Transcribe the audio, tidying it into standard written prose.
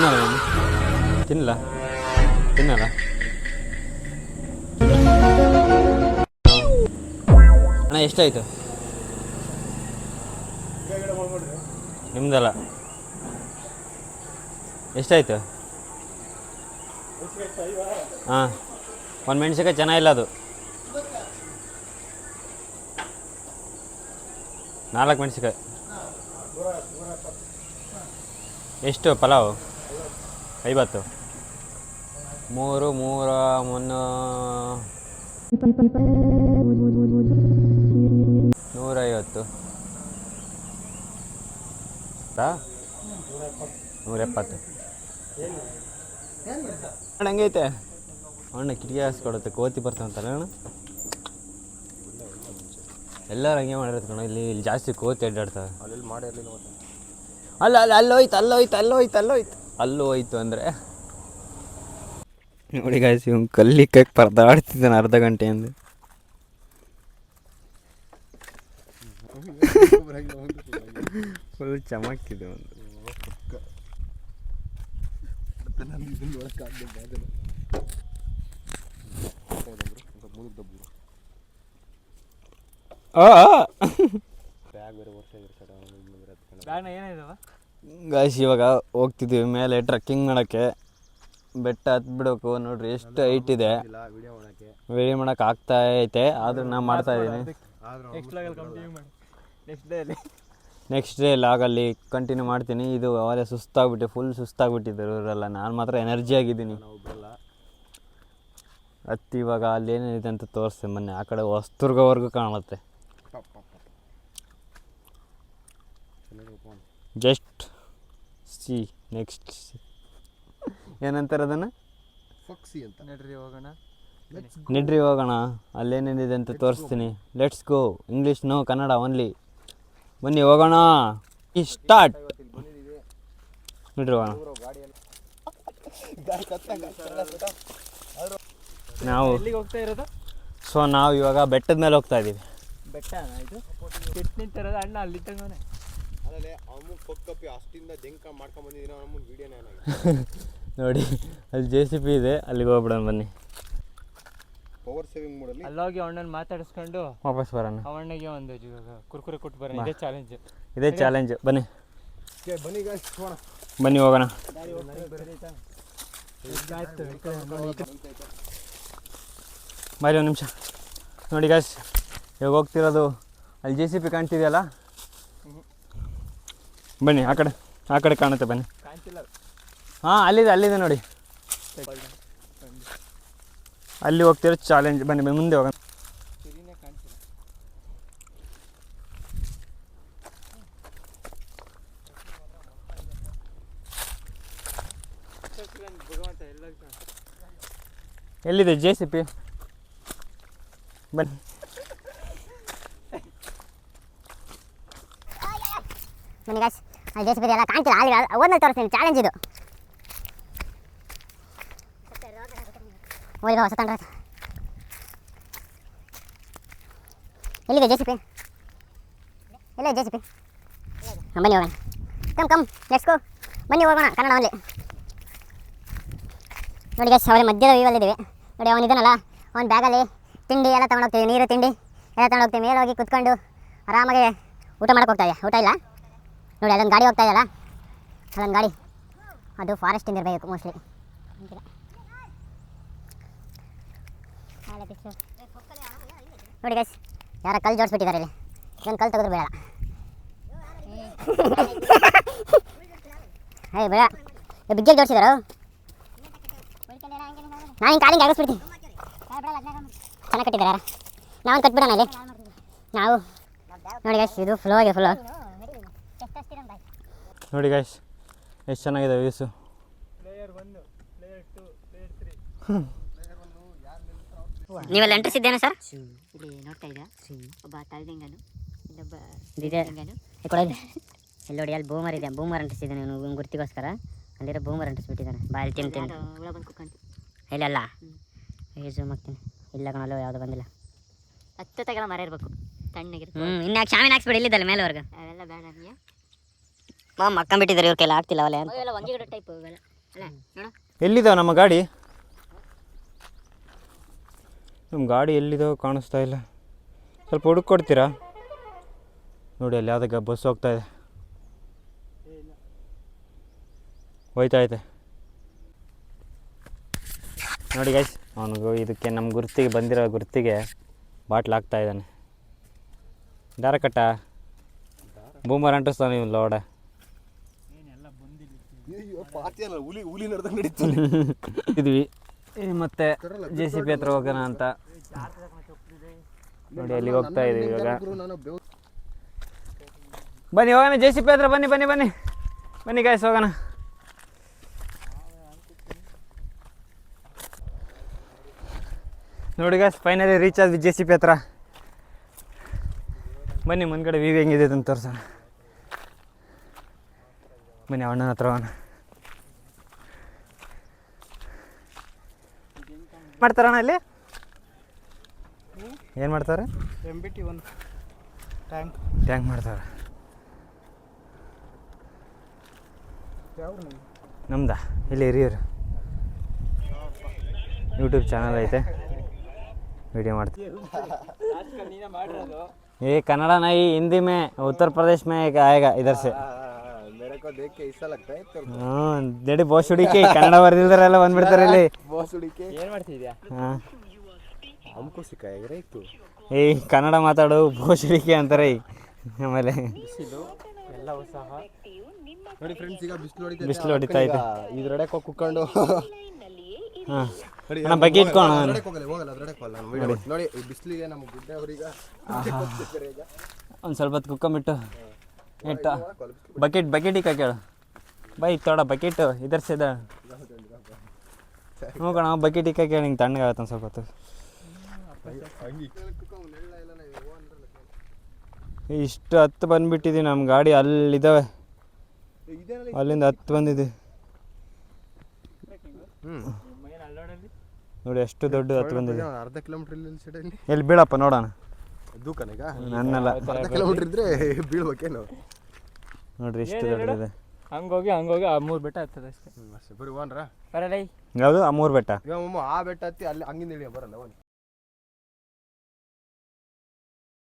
ತಿನ್ನಲ್ಲ ನಾನು ತಿನ್ನಲ್ಲ ತಿನ್ನಲ್ಲ ಅಣ್ಣ ಎಷ್ಟಾಯಿತು ನಿಮ್ದಲ್ಲ ಎಷ್ಟಾಯಿತು ಹಾಂ ಒಂದು ಮೆಣಸಿನ್ಕಾಯಿ ಚೆನ್ನಾಗಿಲ್ಲ ಅದು 4 ಮೆಣಸಿನ್ಕಾಯಿ ಎಷ್ಟು ಪಲಾವ್ 50 3 150 170 ಅಣ್ಣ ಹಂಗೈತೆ ಅಣ್ಣ ಕಿಟಕಿ ಹಾಸ್ಕೊಡುತ್ತೆ ಕೋತಿ ಬರ್ತಾವಂತಲ್ಲ ಅಣ್ಣ ಎಲ್ಲರೂ ಹಂಗೆ ಮಾಡಿರುತ್ತೆ ಕಣ ಇಲ್ಲಿ ಜಾಸ್ತಿ ಕೋತಿ ಅಡ್ಡಾಡ್ತವೆ ಅಲ್ಲ ಅಲ್ಲೋಯ್ತು ಅಂದರೆ ನೋಡಿ ಗಾಯ್ಸ್ ಇವ್ನು ಕಲ್ಲಿಕ್ಕಕ್ಕೆ ಪರದಾಡ್ತಿದ್ದಾನೆ ಅರ್ಧ ಗಂಟೆಯಿಂದ ಫುಲ್ ಚಮಕ್ತಿದೆ ಒಂದು ಗಾಯ್ಸ್ ಇವಾಗ ಹೋಗ್ತಿದ್ದೀವಿ ಮೇಲೆ ಟ್ರಕ್ಕಿಂಗ್ ಮಾಡೋಕ್ಕೆ ಬೆಟ್ಟ ಹತ್ಬಿಡೋಕು ನೋಡ್ರಿ ಎಷ್ಟು ಹೈಟ್ ಇದೆ ವಿಡಿಯೋ ಮಾಡೋಕೆ ಆಗ್ತಾ ಐತೆ ಆದ್ರೆ ನಾನು ಮಾಡ್ತಾ ಇದ್ದೀನಿ ನೆಕ್ಸ್ಟ್ ಡೇ ಲಾಗಲ್ಲಿ ಕಂಟಿನ್ಯೂ ಮಾಡ್ತೀನಿ ಇದು ಅವಾಗಲೇ ಫುಲ್ ಸುಸ್ತಾಗ್ಬಿಟ್ಟಿದ್ದಾರೆ ಇವರೆಲ್ಲ ನಾನು ಮಾತ್ರ ಎನರ್ಜಿ ಆಗಿದ್ದೀನಿ ಹತ್ತಿ ಇವಾಗ ಅಲ್ಲಿ ಏನೇನಿದೆ ಅಂತ ತೋರಿಸ್ತೆ ಮೊನ್ನೆ ಆ ಕಡೆ ಹೊಸದುರ್ಗವರೆಗೂ ಕಾಣುತ್ತೆ ಜಸ್ಟ್ ಸಿ ನೆಕ್ಸ್ಟ್ ಏನಂತಾರೆ ಅದನ್ನು ನಡ್ರಿ ಹೋಗೋಣ ಅಲ್ಲೇನೇನಿದೆ ಅಂತ ತೋರಿಸ್ತೀನಿ let's go English no Kannada only ಬನ್ನಿ ಹೋಗೋಣ ಸ್ಟಾರ್ಟ್ ನಡ್ರಿ ಹೋಗೋಣ ನಾವು ನಾವು ಇವಾಗ ಬೆಟ್ಟದ ಮೇಲೆ ಹೋಗ್ತಾ ಇದ್ದೀವಿ ಅಣ್ಣ ಅಲ್ಲಿ ನೋಡಿ ಅಲ್ಲಿ JCB ಇದೆ ಅಲ್ಲಿಗೆ ಹೋಗ್ಬಿಡೋಣ ಬನ್ನಿ ಪವರ್ ಸೇವಿಂಗ್ ಮಾಡಲಿ ಅಲ್ಲೋಗಿ ಅವಣ್ಣನ ಮಾತಾಡಿಸ್ಕೊಂಡು ವಾಪಸ್ ಬರೋಣ ಅವಣ್ಣಗೆ ಒಂದು ಕುರ್ಕುರೆ ಕೊಟ್ಟು ಬರೋಣ ಇದೇ ಚಾಲೆಂಜ್ ಬನ್ನಿ ಬನ್ನಿ ಬನ್ನಿ ಹೋಗೋಣ ಬಾರಿ ಒಂದು ನಿಮಿಷ ನೋಡಿ ಗಾಯ್ಸ್ ಇವಾಗ ಹೋಗ್ತಿರೋದು ಅಲ್ಲಿ JCB ಕಾಣ್ತಿದೆಯಲ್ಲ ಬನ್ನಿ ಆ ಕಡೆ ಕಾಣುತ್ತೆ ಬನ್ನಿ ಹಾಂ ಅಲ್ಲಿದೆ ನೋಡಿ ಅಲ್ಲಿ ಹೋಗ್ತಿರೋ ಚಾಲೆಂಜ್ ಬನ್ನಿ ಮುಂದೆ ಹೋಗೋಣ ಎಲ್ಲಿದೆ JCB ಬನ್ನಿ ಬನ್ನಿ ಗಾಯ್ಸ್ ಅಲ್ಲಿ JCB ಎಲ್ಲ ಕಾಣ್ತಿಲ್ಲ ಅಲ್ಲಿ ಓದ್ನಲ್ಲಿ ತೋರಿಸ್ತೀನಿ ಚಾಲೆಂಜ್ ಇದು ಓಯ್ ಹೊಸ ತಂಡ್ರ ಎಲ್ಲಿದೆ JCB ಎಲ್ಲ JCB ಬನ್ನಿ ಹೋಗೋಣ ಕಮ್ ಲೆಟ್ಸ್ ಗೋ ಬನ್ನಿ ಹೋಗೋಣ ಕನ್ನಡ ಓನ್ಲಿ ನೋಡಿ ಗಾಯ್ಸ್ ಅವರೇ ಮಧ್ಯದ ವ್ಯೂವಲ್ಲಿದ್ದೀವಿ ನೋಡಿ ಅವನಿದ್ದಾನಲ್ಲ ಅವ್ನ ಬ್ಯಾಗಲ್ಲಿ ತಿಂಡಿ ಎಲ್ಲ ತೊಗೊಂಡೋಗ್ತೀವಿ ನೀರು ತಿಂಡಿ ಎಲ್ಲ ತೊಗೊಂಡೋಗ್ತೀವಿ ಮೇಲೆ ಹೋಗಿ ಕುತ್ಕೊಂಡು ಆರಾಮಾಗಿ ಊಟ ಮಾಡೋಕೆ ಹೋಗ್ತಾ ಇದೆ ಊಟ ಇಲ್ಲ ನೋಡಿ ಅದೊಂದು ಗಾಡಿ ಹೋಗ್ತಾ ಇದೆಯಲ್ಲ ಅದೊಂದು ಗಾಡಿ ಅದು ಫಾರೆಸ್ಟಿಂದ ಇರಬೇಕು ಮೋಸ್ಟ್ಲಿ ನೋಡಿ ಗೈಸ್ ಯಾರ ಕಲ್ಲು ಜೋಡಿಸ್ಬಿಟ್ಟಿದ್ದಾರೆ ಇಲ್ಲಿ ಇದೊಂದು ಕಲ್ಲು ತೆಗೆದ್ರೆ ಬೇಡ ಬೇಡ ಬಿಗ್ಗೆಗೆ ಜೋಡಿಸಿದಾರು ನಾನು ಹಿಂಗೆ ಕಾಲಿಂಗ್ ಆಗಿಸ್ಬಿಡ್ತೀನಿ ಚೆನ್ನಾಗಿ ಕಟ್ಟಿದ್ದಾರೆ ಯಾರ ನಾವು ಕಟ್ಬಿಡೋಣ ಇಲ್ಲಿ ನಾವು ನೋಡಿ ಗೈಸ್ ಇದು ಫ್ಲೋ ಆಗಿದೆ ಫುಲ್ಲು ನೋಡಿ ಗೈಸ್ ಎಷ್ಟು ಚೆನ್ನಾಗಿದೆ ವ್ಯೂಸು ನೀವೆಲ್ಲ ಎಂಟ್ರೆಸ್ ಇದ್ದೇನೆ ಸರ್ ಇಲ್ಲಿ ನೋಡ್ತಾ ಇದ್ದ ಒಬ್ಬ ತಳ್ದಿಂಗನು ಇಲ್ಲೊಬ್ಬ ಇಲ್ಲಿ ನೋಡಿ ಅಲ್ಲಿ ಬೂಮರ್ ಅಂಟಿಸಿದ್ದಾನೆ ಇವನು ಗುರ್ತಿಗೋಸ್ಕರ ಅಲ್ಲಿರೋ ಬೂಮರ್ ಅಂಟಿಸ್ಬಿಟ್ಟಿದ್ದಾನೆ ಬಾಯಲ್ಲಿ ತಿಂತೀನಿ ಇಲ್ಲಲ್ಲ ಝೂಮ್ ಹಾಕ್ತೀನಿ ಇಲ್ಲ ಕಣಲ್ಲೋ ಯಾವುದು ಬಂದಿಲ್ಲ ಹತ್ತು ತಗಲ ಮರ ಇರಬೇಕು ತಣ್ಣಗಿರುತ್ತೆ ಇನ್ನು ಶಾಮಿನ ಹಾಕ್ಸ್ಬಿಡಿ ಇಲ್ಲಿದ್ದಲ್ಲ ಮೇಲೆವರೆಗೆ ಅವೆಲ್ಲ ಬೇಡ ನಮಗೆ ಮಕ್ಕಂಬಿಟ್ಟಿದ್ದಾರೆ ಇವ್ರ ಕೈಲಿ ಆಗ್ತಿಲ್ಲ ಅವಲ್ಲ ಎಲ್ಲ ಒಂಗಿಗಡ ಟೈಪ್ ಇವೆಲ್ಲ ಎಲ್ಲಿದ್ದಾವೆ ನಮ್ಮ ಗಾಡಿ? ನಮ್ಮ ಗಾಡಿ ಎಲ್ಲಿದ್ದಾವೆ ಕಾಣಿಸ್ತಾ ಇಲ್ಲ. ಸ್ವಲ್ಪ ಹುಡುಕ್ ಕೊಡ್ತೀರಾ? ನೋಡಿ ಅಲ್ಲಿ ಯಾವುದಕ್ಕೆ ಬಸ್ ಹೋಗ್ತಾ ಇದೆ, ಹೋಯ್ತಾ ಐತೆ ನೋಡಿ ಗೈಸ್. ಅವನಿಗೂ ಇದಕ್ಕೆ ನಮ್ಮ ಗುರ್ತಿಗೆ ಬಂದಿರೋ ಗುರ್ತಿಗೆ ಬಾಟ್ಲ್ ಹಾಕ್ತಾ ಇದ್ದಾನೆ. ದಾರ ಕಟ್ಟ ಬೂಮರ್ ಅಂಟಿಸ್ತಾನೆ ನೀವು ಲೋಡ. ಹುಲಿ ನಡೆದಂಗೆ ನಡೀತು. ಇದ್ವಿ ಮತ್ತೆ JCB ಹತ್ರ ಹೋಗೋಣ ಅಂತ ನೋಡಿ ಅಲ್ಲಿಗೆ ಹೋಗ್ತಾ ಇದೀವಿ ಇವಾಗ. ಬನ್ನಿ ಹೋಗೋಣ JCB ಹತ್ರ, ಬನ್ನಿ ಬನ್ನಿ ಬನ್ನಿ ಬನ್ನಿ ಗಾಯ್ಸ್ ಹೋಗೋಣ. ನೋಡಿ ಗಾಯ್ಸ್ ಫೈನಲಿ ರೀಚ್ ಆದ್ವಿ JCB ಹತ್ರ. ಬನ್ನಿ ಮುಂದ್ಗಡೆ ವ್ಯೂ ಹೆಂಗಿದೆ ಅಂತ ತೋರಿಸೋಣ. ಬನ್ನಿ ಅಣ್ಣನ ಹತ್ರ ಹೋಗೋಣ. ಮಾಡ್ತಾರಣ್ಣ ಇಲ್ಲಿ ಏನು ಮಾಡ್ತಾರೆ? MBT1 ಟ್ಯಾಂಕ್ ಮಾಡ್ತಾರೆ. ನಮ್ದಾ ಇಲ್ಲಿ ಹಿರಿಯೂರು. ಯೂಟ್ಯೂಬ್ ಚಾನಲ್ ಐತೆ, वीडियो ಮಾಡ್ತೀವಿ. ये कन्नड़ा नहीं हिंदी में उत्तर प्रदेश में आएगा इधर से. मेरे को देख के ऐसा लगता है तो डेडी बहुत ಹುಡುಕಿ ಕನ್ನಡ ಬರ್ದಿಲ್ದಾರೆಲ್ಲ ಬಂದ್ಬಿಡ್ತಾರೆ ಇಲ್ಲಿ. बहुत ಹುಡುಕಿ ಏನು ಮಾಡ್ತಿದ್ಯಾ? ಹಾಂ हमको सिखाएगा रे तू. ಏಯ್ ಕನ್ನಡ ಮಾತಾಡು ಬೋಸ್ ಹುಡುಕಿ ಅಂತಾರೆ. ಆಮೇಲೆ ಎಲ್ಲ ಉತ್ಸಾಹ ನೋಡಿ ಫ್ರೆಂಡ್ಸ್, ಈಗ ಬಿಸಿಲು ಹೊಡಿತಾ ಇದೆ. ಇದ್ರಡೆ ಕುಕ್ಕೊಂಡು ಹಾಂ ಅಣ್ಣ ಬಗ್ಗೆ ಇಟ್ಕೋಣ. ನೋಡಿ ಈ ಬಿಸಿಲಿಗೆ ನಮ್ಮ ಗುಡ್ಡೆ ಅವ್ರಿಗೆ ಒಂದು ಸ್ವಲ್ಪ ಹೊತ್ತು ಕುಕ್ಕೊಂಬಿಟ್ಟು ಇಟ್ಟು ಬಕೆಟ್ ಇಕ್ಕ ಕೇಳು ಬೈ ತೋಡ ಬಕೆಟ್ ಇದರ ಸೇದ ಹೋಗೋಣ. ಬಕೆಟ್ ಇಕ್ಕ ಕೇಳಿ ಹಿಂಗೆ ತಣ್ಣಗಾಗತ್ತೆ ಒಂದು ಸ್ವಲ್ಪ ಹೊತ್ತು. ಇಷ್ಟು ಹತ್ತು ಬಂದುಬಿಟ್ಟಿದ್ದೀವಿ. ನಮ್ಮ ಗಾಡಿ ಅಲ್ಲಿದ್ದಾವೆ, ಅಲ್ಲಿಂದ ಹತ್ತು ಬಂದಿದೆ ನೋಡಿ. ಎಷ್ಟು ದೊಡ್ಡ ಹತ್ತು ಬಂದಿದೆ. ಅರ್ಧ ಕಿಲೋಮೀಟರ್ ಇಲ್ಲಿ ಎಲ್ಲಿ ಬೀಳಪ್ಪ ನೋಡೋಣ. ದೂಕನೀಗ ನನ್ನಲ್ಲ, ಅರ್ಧ ಕಿಲೋಮೀಟರ್ ಇದ್ರೆ ಬೀಳ್ಬೇಕೇನು ನೋಡ್ರಿ ಎಷ್ಟು ದೊಡ್ಡದಿದೆ. ಹಂಗೋಗಿ ಆ 3 ಬೆಟ್ಟ ಹತ್ತದ ಅಷ್ಟೇ. ಬರೀ ಓನ್ರ ಬರಲ್ಲ ಯಾವುದು ಆ 3 ಬೆಟ್ಟ? ಈಗ ಆ ಬೆಟ್ಟ ಹತ್ತಿ ಅಲ್ಲಿ ಹಂಗಿಂದ ಇಳಿಯ ಬರಲ್ಲ ಒಂದು